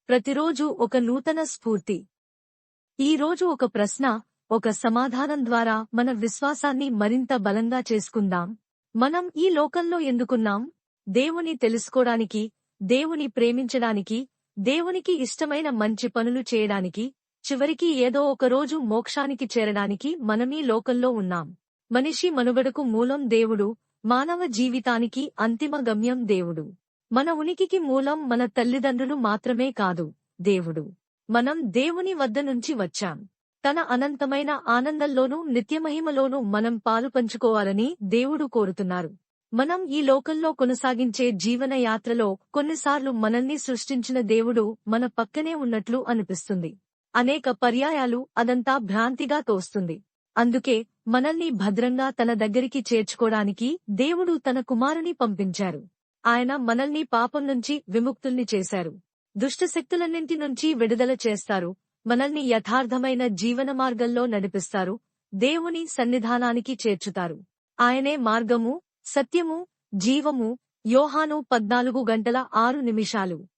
ప్రతిరోజు ఒక నూతన స్ఫూర్తి. ఈ రోజు ఒక ప్రశ్న, ఒక సమాధానం ద్వారా మన విశ్వాసాన్ని మరింత బలంగా చేసుకుందాం. మనం ఈ లోకంలో ఎందుకున్నాం? దేవుని తెలుసుకోవడానికి, దేవుని ప్రేమించడానికి, దేవునికి ఇష్టమైన మంచి పనులు చేయడానికి, చివరికి ఏదో ఒక రోజు మోక్షానికి చేరడానికి మనమీ లోకంలో ఉన్నాం. మనిషి మనుగడకు మూలం దేవుడు, మానవ జీవితానికి అంతిమ గమ్యం దేవుడు. మన ఉనికికి మూలం మన తల్లిదండ్రులు మాత్రమే కాదు, దేవుడు. మనం దేవుని వద్ద నుంచి వచ్చాం. తన అనంతమైన ఆనందంలోనూ నిత్యమహిమలోనూ మనం పాలు పంచుకోవాలని దేవుడు కోరుతున్నారు. మనం ఈ లోకంలో కొనసాగించే జీవన యాత్రలో కొన్నిసార్లు మనల్ని సృష్టించిన దేవుడు మన పక్కనే ఉన్నట్లు అనిపిస్తుంది. అనేక పర్యాయాలు అదంతా భ్రాంతిగా తోస్తుంది. అందుకే మనల్ని భద్రంగా తన దగ్గరికి చేర్చుకోవడానికి దేవుడు తన కుమారుని పంపించారు. ఆయన మనల్ని పాపం నుంచి విముక్తుల్ని చేశారు. దుష్టశక్తులన్నింటి నుంచి విడుదల చేస్తారు. మనల్ని యథార్థమైన జీవన మార్గంలో నడిపిస్తారు. దేవుని సన్నిధానానికి చేర్చుతారు. ఆయనే మార్గము, సత్యము, జీవము. యోహాను 14:6